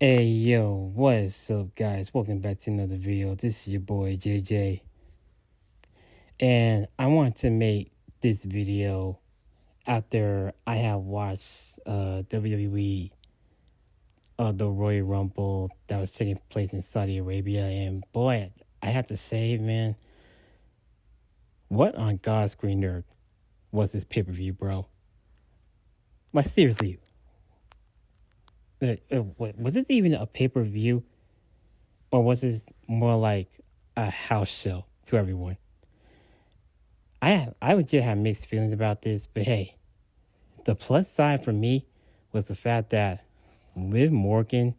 Hey yo, what's up guys? Welcome back to another video. This is your boy JJ. And I want to make this video after I have watched WWE the Royal Rumble that was taking place in Saudi Arabia, and boy, I have to say, man, what on God's green earth was this pay-per-view, bro? Like seriously. Was this even a pay-per-view? Or was this more like a house show to everyone? I legit have mixed feelings about this, but hey, the plus side for me was the fact that Liv Morgan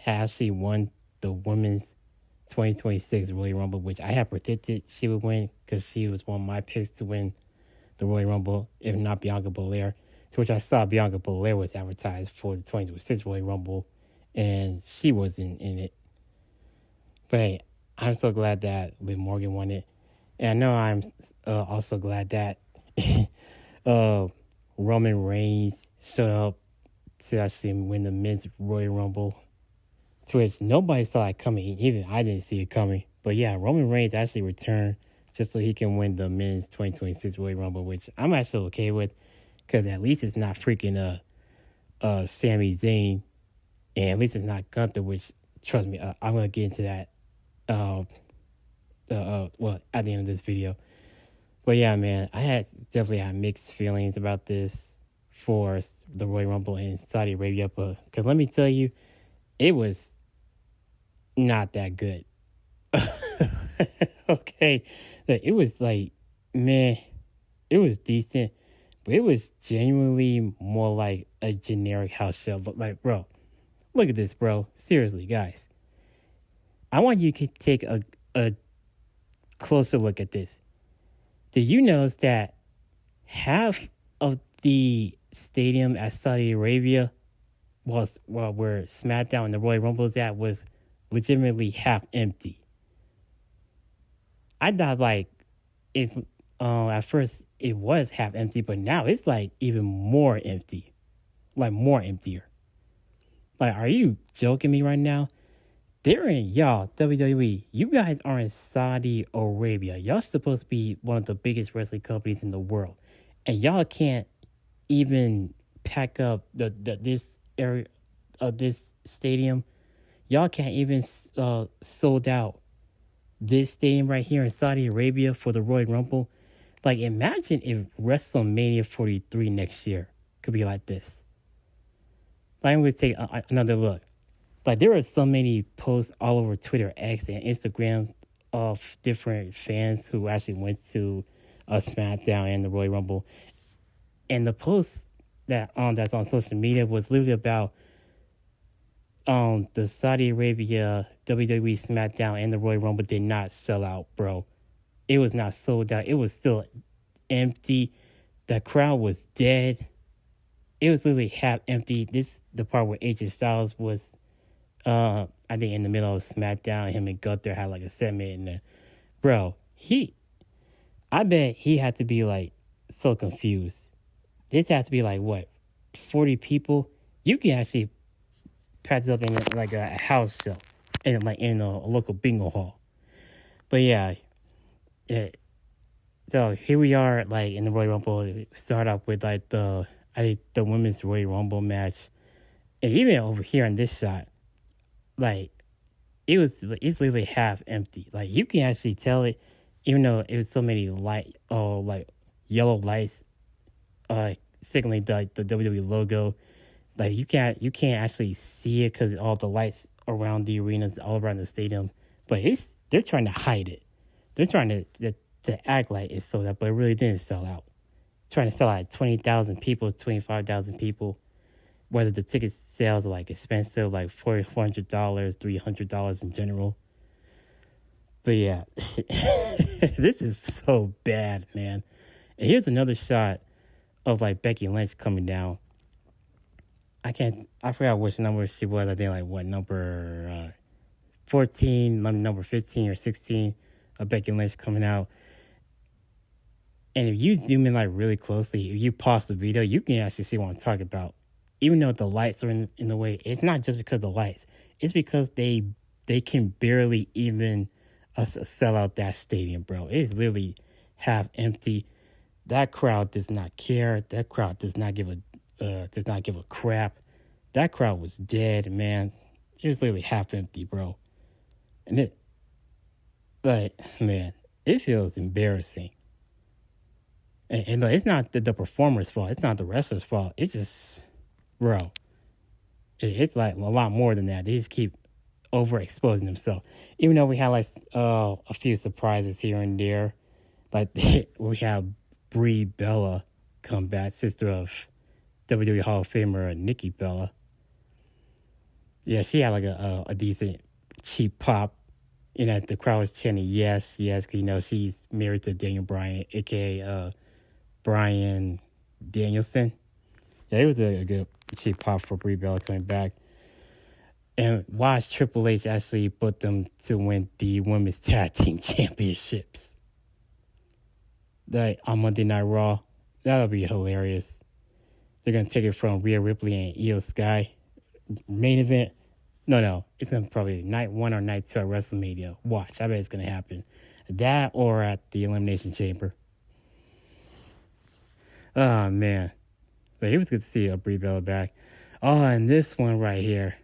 actually won the women's 2026 Royal Rumble, which I had predicted she would win because she was one of my picks to win the Royal Rumble, if not Bianca Belair. To which I saw Bianca Belair was advertised for the 2026 Royal Rumble, and she wasn't in it. But hey, I'm so glad that Liv Morgan won it. And I know I'm also glad that Roman Reigns showed up to actually win the men's Royal Rumble, to which nobody saw it coming. Even I didn't see it coming. But yeah, Roman Reigns actually returned just so he can win the men's 2026 Royal Rumble, which I'm actually okay with, because at least it's not freaking Sami Zayn, and at least it's not Gunther, which, trust me, I'm going to get into that at the end of this video. But yeah, man, I definitely had mixed feelings about this for the Royal Rumble in Saudi Arabia, but because let me tell you, it was not that good. Okay, it was like, man, it was decent, but it was genuinely more like a generic house show. Like, bro, look at this, bro. Seriously, guys, I want you to take a closer look at this. Did you notice that half of the stadium at Saudi Arabia was where SmackDown and the Royal Rumble was at was legitimately half empty? I thought like it at first it was half empty, but now it's like even more empty, like more emptier. Like, are you joking me right now? They're in, y'all, WWE. You guys are in Saudi Arabia. Y'all supposed to be one of the biggest wrestling companies in the world, and y'all can't even pack up this area of this stadium. Y'all can't even sold out this stadium right here in Saudi Arabia for the Royal Rumble. Like, imagine if WrestleMania 43 next year could be like this. Like, I'm going to take another look. Like, there are so many posts all over Twitter, X, and Instagram of different fans who actually went to SmackDown and the Royal Rumble. And the post that's on social media was literally about the Saudi Arabia WWE SmackDown and the Royal Rumble did not sell out, bro. It was not sold out. It was still empty. The crowd was dead. It was literally half empty. The part where AJ Styles was, I think, in the middle of SmackDown. Him and Gunther had like a segment, and bro, I bet he had to be like so confused. This had to be like what, 40 people? You can actually pack this up in like a house show, and like in a local bingo hall. But yeah, so here we are, like in the Royal Rumble. We start off with like the women's Royal Rumble match, and even over here in this shot, like it's literally half empty. Like, you can actually tell it, even though it was so many like yellow lights, signaling the WWE logo. Like, you can't actually see it because all the lights around the arenas, all around the stadium. But they're trying to hide it. They're trying to act like it's sold out, but it really didn't sell out. Trying to sell out 20,000 people, 25,000 people. Whether the ticket sales are like expensive, like $400, $300 in general. But yeah, this is so bad, man. And here's another shot of like Becky Lynch coming down. I forgot which number she was. I think like what, number 14, number 15 or 16 of Becky Lynch coming out. And if you zoom in like really closely, if you pause the video, you can actually see what I'm talking about. even though the lights are in the way, it's not just because of the lights. It's because they can barely even sell out that stadium, bro. It is literally half empty. That crowd does not care. That crowd does not give a crap. That crowd was dead, man. It was literally half empty, bro. And man, it feels embarrassing. And it's not the performer's fault. It's not the wrestler's fault. It's just, bro, it's like a lot more than that. They just keep overexposing themselves. Even though we had like a few surprises here and there, like we have Brie Bella come back, sister of WWE Hall of Famer Nikki Bella. Yeah, she had like a decent cheap pop. The crowd was chanting yes, yes, because she's married to Daniel Bryan, aka Bryan Danielson. Yeah, it was a good cheap pop for Brie Bella coming back. And watch Triple H actually put them to win the Women's Tag Team Championships. On Monday Night Raw, that'll be hilarious. They're going to take it from Rhea Ripley and Io Sky. Main event. No. It's going to probably night 1 or night 2 at WrestleMania. Watch. I bet it's going to happen. That or at the Elimination Chamber. Oh, man. But it was good to see Brie Bella back. Oh, and this one right here.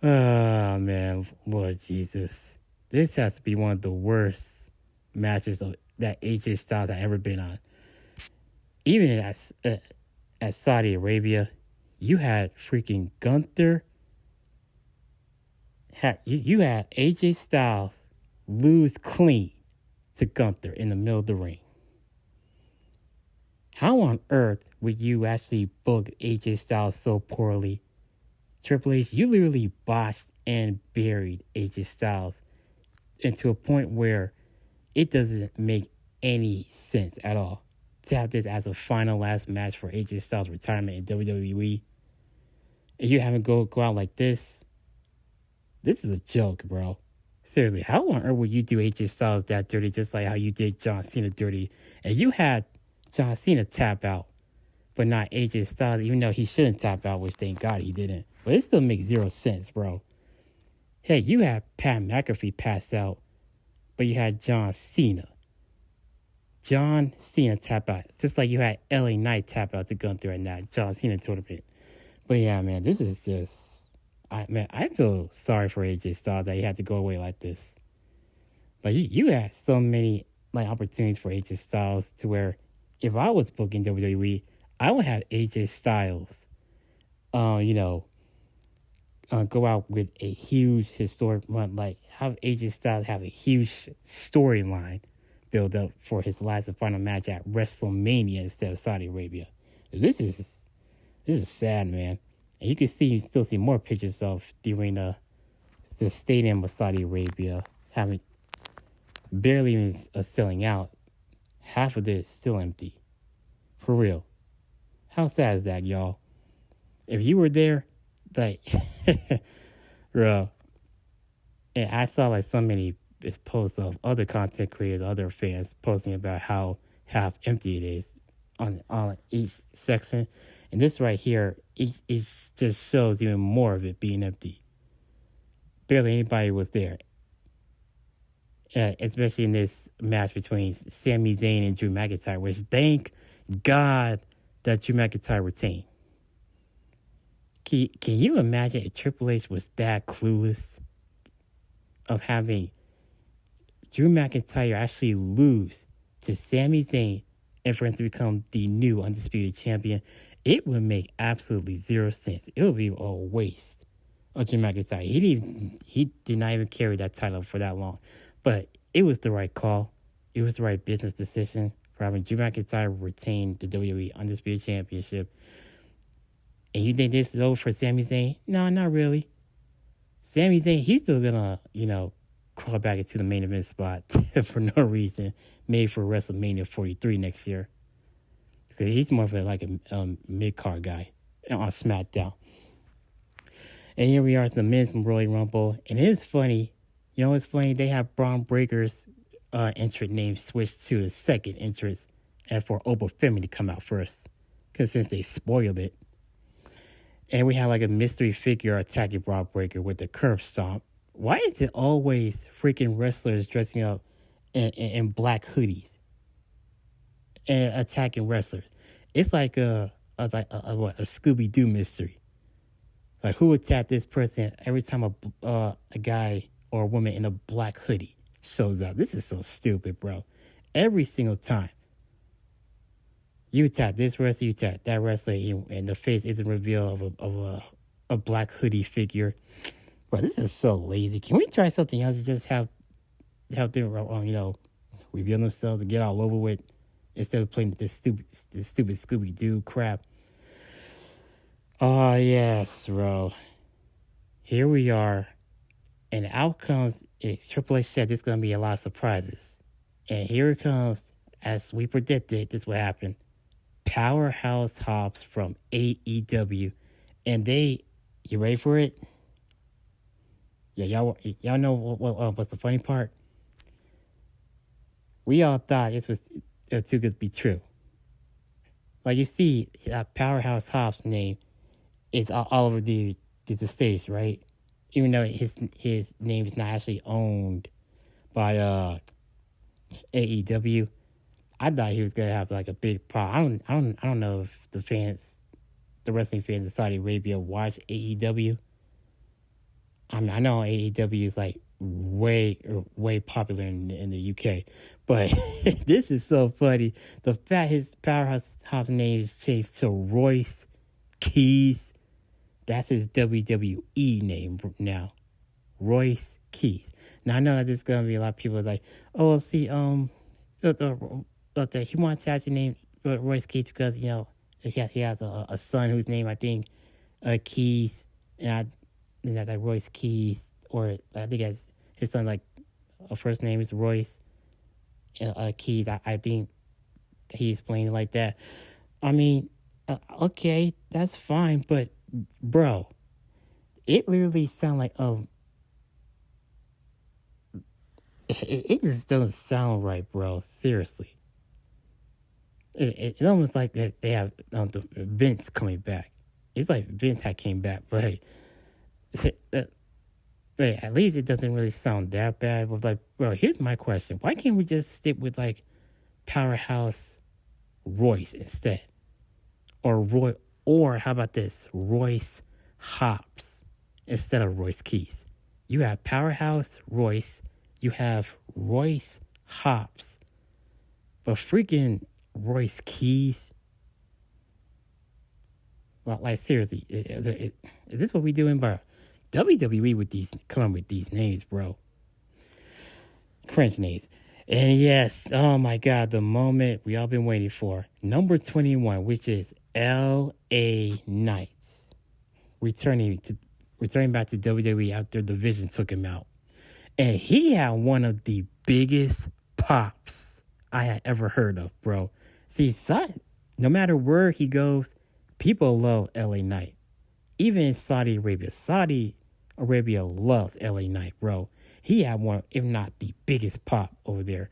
Oh, man. Lord Jesus. This has to be one of the worst matches that AJ Styles has ever been on. Even at Saudi Arabia, you had freaking Gunther. You had AJ Styles lose clean to Gunther in the middle of the ring. How on earth would you actually book AJ Styles so poorly? Triple H, you literally botched and buried AJ Styles into a point where it doesn't make any sense at all to have this as a final last match for AJ Styles' retirement in WWE. And you haven't go out like this. This is a joke, bro. Seriously, how on earth would you do AJ Styles that dirty just like how you did John Cena dirty? And you had John Cena tap out, but not AJ Styles, even though he shouldn't tap out, which thank God he didn't. But it still makes zero sense, bro. Hey, you had Pat McAfee pass out, but you had John Cena. John Cena tap out. Just like you had LA Knight tap out to Gunther and that John Cena tournament. But yeah, man, this is just... I feel sorry for AJ Styles that he had to go away like this. Like, you had so many opportunities for AJ Styles to where if I was booking WWE, I would have AJ Styles, go out with a huge historic run. Like, have AJ Styles have a huge storyline build up for his last and final match at WrestleMania instead of Saudi Arabia. This is sad, man. And you can still see more pictures of during the stadium of Saudi Arabia having barely even selling out. Half of it is still empty. For real. How sad is that, y'all? If you were there, bro. And I saw so many posts of other content creators, other fans posting about how half empty it is on each section. And this right here, it just shows even more of it being empty. Barely anybody was there. Especially in this match between Sami Zayn and Drew McIntyre, which thank God that Drew McIntyre retained. Can you imagine if Triple H was that clueless of having Drew McIntyre actually lose to Sami Zayn and for him to become the new undisputed champion? It would make absolutely zero sense. It would be a waste of Drew McIntyre. He did not even carry that title for that long. But it was the right call. It was the right business decision for having Drew McIntyre retain the WWE Undisputed Championship. And you think this is over for Sami Zayn? No, not really. Sami Zayn, he's still going to, crawl back into the main event spot for no reason. Maybe for WrestleMania 43 next year. Because he's more of a mid-card guy on SmackDown. And here we are at the Men's Royal Rumble. And it is funny. You know what's funny? They have Braun Breaker's entrant name switched to the second entrance and for Obafemi to come out first. Because since they spoiled it. And we have like a mystery figure attacking Brock Breaker with the curb stomp. Why is it always freaking wrestlers dressing up in black hoodies and attacking wrestlers? It's like a Scooby Doo mystery. Like, who attacked this person every time a guy or a woman in a black hoodie shows up? This is so stupid, bro. Every single time. You attack this wrestler, you attack that wrestler, and the face isn't revealed of a black hoodie figure. Bro, this is so lazy. Can we try something else to just have them, reveal themselves and get all over with instead of playing this stupid Scooby Doo crap? Oh yes, bro. Here we are, and out comes Triple H said there's gonna be a lot of surprises, and here it comes as we predicted. This would happen. Powerhouse Hobbs from AEW, and you ready for it? Yeah, y'all know what's the funny part? We all thought this was too good to be true. Like, you see, Powerhouse Hobbs' name is all over the stage, right? Even though his name is not actually owned by AEW. I thought he was gonna have like a big problem. I don't know if the wrestling fans in Saudi Arabia watch AEW. I mean, I know AEW is like way popular in the UK, but this is so funny. The fact his Powerhouse Hobbs name is changed to Royce Keys. That's his WWE name now, Royce Keys. Now I know that there's gonna be a lot of people like, oh, see, but he wants to actually name Royce Keys because, he has a son whose name, I think, Keys. And that Royce Keys, or I think his son, like, first name is Royce Keys. I think he explained it like that. I mean, okay, that's fine. But, bro, it literally sounds like, it just doesn't sound right, bro. Seriously. It's almost like that they have Vince coming back. It's like Vince had came back, but hey, at least it doesn't really sound that bad. But like, bro, here's my question: why can't we just stick with like Powerhouse Royce instead, or how about this, Royce Hobbs instead of Royce Keys? You have Powerhouse Royce, you have Royce Hobbs, but freaking Royce Keys. Well, like, seriously, is this what we doing, bro? WWE with coming with these names, bro. Cringe names. And yes, oh my God, the moment we all been waiting for. Number 21, which is LA Knights. Returning back to WWE after the Division took him out. And he had one of the biggest pops I had ever heard of, bro. See, no matter where he goes, people love LA Knight. Even in Saudi Arabia. Saudi Arabia loves LA Knight, bro. He had one, if not the biggest pop over there.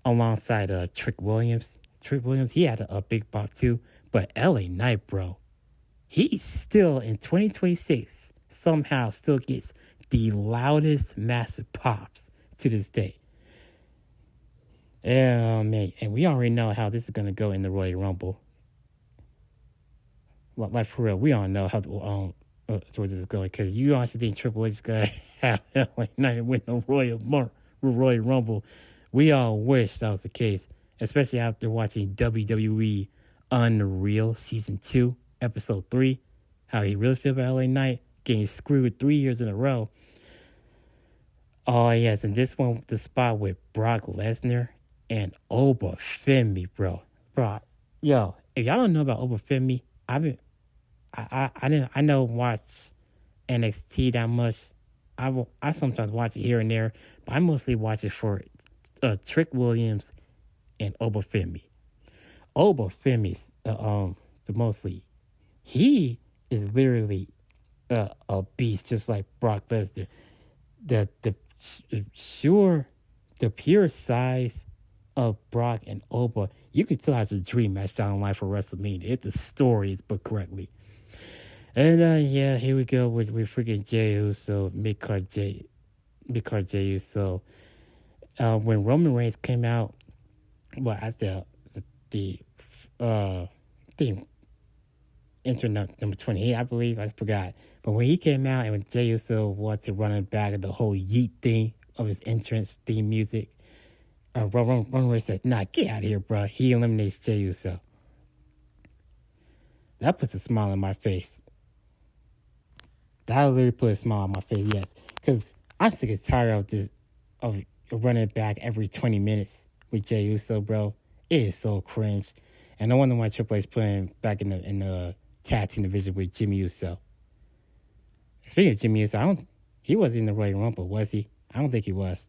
Alongside Trick Williams. Trick Williams, he had a big pop too. But LA Knight, bro. He still, in 2026, somehow still gets the loudest massive pops to this day. Man, and we already know how this is going to go in the Royal Rumble. Like, for real, we all know how where this is going. Because you honestly think Triple H is going to have LA Knight win the Royal Rumble. We all wish that was the case. Especially after watching WWE Unreal Season 2, Episode 3. How he really feel about LA Knight. Getting screwed 3 years in a row. Oh, yes. And this one, the spot with Brock Lesnar and Oba Femi, bro. Bro, yo, if y'all don't know about Oba Femi, I don't watch NXT that much. I sometimes watch it here and there, but I mostly watch it for Trick Williams and Oba Femi. Oba Femi's mostly, he is literally a beast, just like Brock Lesnar. The pure size of Brock and Oba, you can tell it's a dream match down the line for WrestleMania. If the story is booked correctly. And yeah, here we go with freaking Jey Uso, mid card Jey Uso. When Roman Reigns came out, well, as the uh thing entered number 28, I believe. I forgot. But when he came out and when Jey Uso wanted to run back the whole yeet thing of his entrance theme music, Roman Reigns said, "Nah, get out of here, bro." He eliminates Jey Uso. That puts a smile on my face. That literally put a smile on my face, yes. Because I'm sick and tired of this, of running back every 20 minutes with Jey Uso, bro. It is so cringe. And no wonder why Triple H put him back in the tag team division with Jimmy Uso. Speaking of Jimmy Uso, he wasn't in the Royal Rumble, was he? I don't think he was.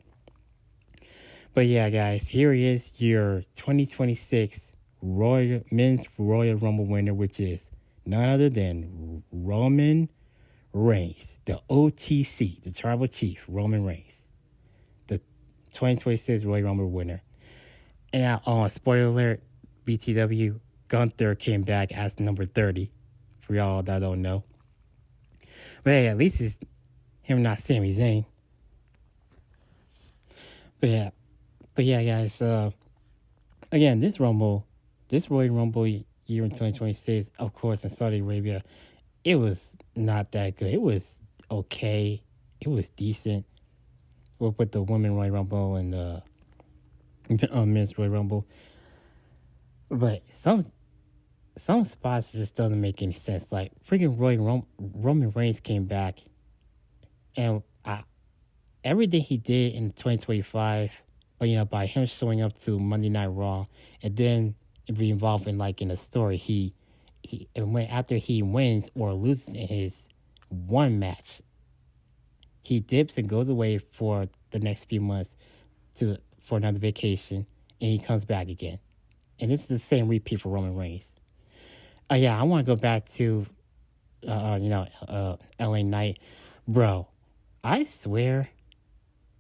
But yeah, guys, here he is, your 2026 Men's Royal Rumble winner, which is none other than Roman Reigns, the OTC, the Tribal Chief, Roman Reigns, the 2026 Royal Rumble winner. And now, spoiler alert, BTW, Gunther came back as number 30, for y'all that don't know. But hey, at least it's him, not Sami Zayn. But yeah, guys, again, this Royal Rumble year in 2026, of course, in Saudi Arabia, it was not that good. It was okay. It was decent. With the Women's Royal Rumble and the Men's Royal Rumble. But some spots just doesn't make any sense. Like, freaking Roman Reigns came back, and everything he did in 2025, but by him showing up to Monday Night Raw, and then be involved in a story, after he wins or loses in his one match, he dips and goes away for the next few months for another vacation, and he comes back again. And this is the same repeat for Roman Reigns. I want to go back to, LA Knight. Bro, I swear,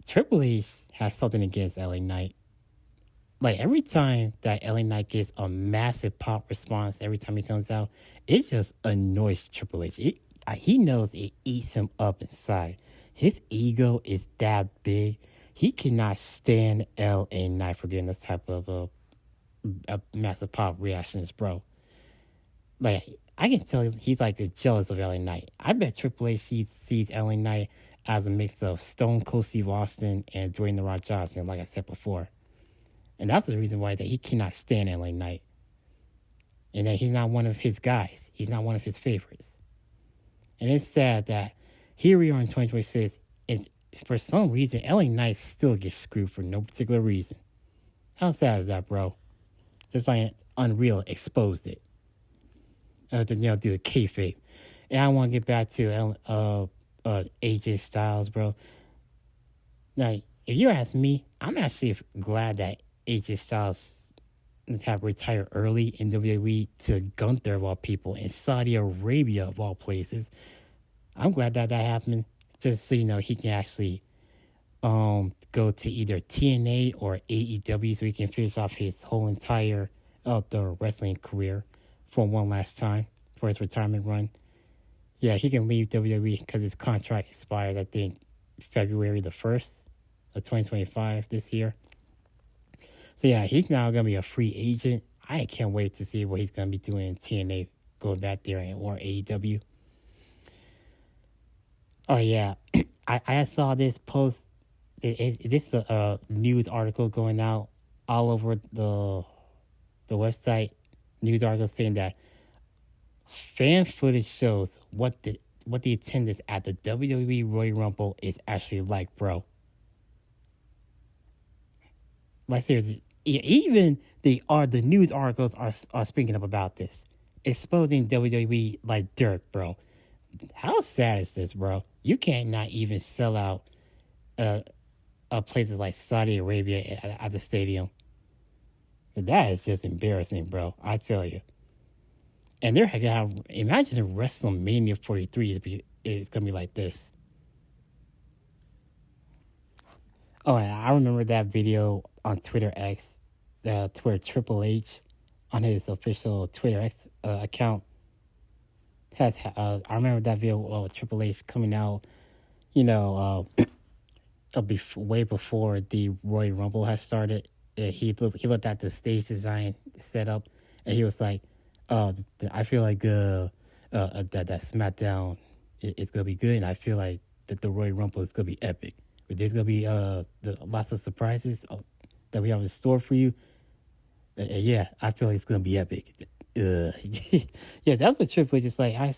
Triple H has something against LA Knight. Like, every time that LA Knight gets a massive pop response, every time he comes out, it just annoys Triple H. He knows it eats him up inside. His ego is that big. He cannot stand LA Knight for getting this type of a massive pop reactions, bro. Like, I can tell he's jealous of LA Knight. I bet Triple H sees LA Knight as a mix of Stone Cold Steve Austin and Dwayne The Rock Johnson, like I said before. And that's the reason why that he cannot stand LA Knight. And that he's not one of his guys. He's not one of his favorites. And it's sad that here we are in 2026, and for some reason, LA Knight still gets screwed for no particular reason. How sad is that, bro? Just like Unreal exposed it. Do the kayfabe. And I want to get back to AJ Styles, bro. Now, if you ask me, I'm actually glad that AJ Styles have retired early in WWE to Gunther of all people in Saudi Arabia of all places. I'm glad that happened, just so he can actually go to either TNA or AEW so he can finish off his whole entire the wrestling career for one last time for his retirement run. Yeah, he can leave WWE because his contract expires, I think, February the 1st of 2025 this year. So yeah, he's now going to be a free agent. I can't wait to see what he's going to be doing in TNA, going back there, or AEW. Oh yeah, I saw this post. This is a news article going out all over the website. News article saying that fan footage shows what the attendance at the WWE Royal Rumble is actually like, bro. Like, seriously, even the news articles are speaking up about this, exposing WWE like dirt, bro. How sad is this, bro? You can't not even sell out places like Saudi Arabia at the stadium. That is just embarrassing, bro. I tell you. And they're gonna imagine if WrestleMania 43 is gonna be like this. Oh, and I remember that video on Twitter X, where Triple H, on his official Twitter X account, I remember that video of Triple H coming out, you know, way before the Royal Rumble had started. He looked at the stage design setup, and he was like, I feel like that SmackDown is gonna be good, and I feel like that the Royal Rumble is gonna be epic. But there's gonna be lots of surprises that we have in store for you. Yeah, I feel like it's gonna be epic. Yeah, that's what Triple H is like. I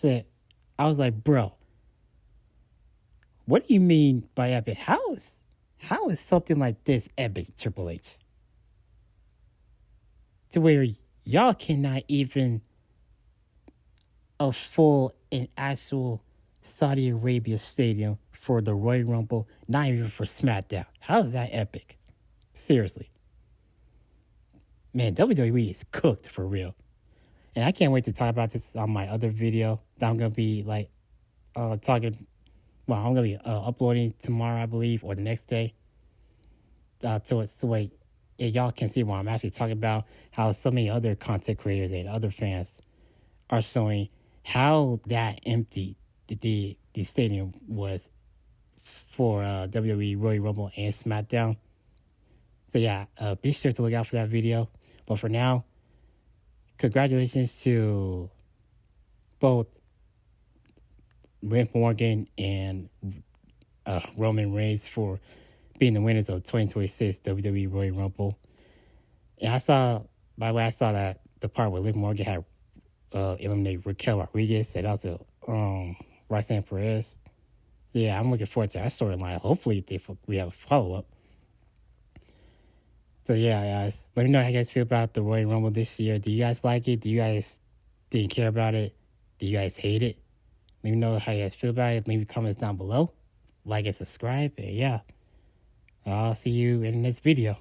was like, bro, what do you mean by epic? How is something like this epic, Triple H? To where y'all cannot even a full and actual Saudi Arabia stadium for the Royal Rumble, not even for SmackDown. How is that epic? Seriously. Man, WWE is cooked for real. And I can't wait to talk about this on my other video that I'm going to be like talking. Well, I'm going to be uploading tomorrow, I believe, or the next day. So y'all can see what I'm actually talking about. How so many other content creators and other fans are showing how that empty the stadium was for WWE Royal Rumble and SmackDown. So yeah, be sure to look out for that video. But for now, congratulations to both Liv Morgan and Roman Reigns for being the winners of 2026 WWE Royal Rumble. And by the way, I saw that the part where Liv Morgan had eliminated Raquel Rodriguez and also Roxanne Perez. Yeah, I'm looking forward to that storyline. Hopefully we have a follow-up. So yeah, guys, let me know how you guys feel about the Royal Rumble this year. Do you guys like it? Do you guys didn't care about it? Do you guys hate it? Let me know how you guys feel about it. Leave your comments down below. Like and subscribe. And yeah, I'll see you in the next video.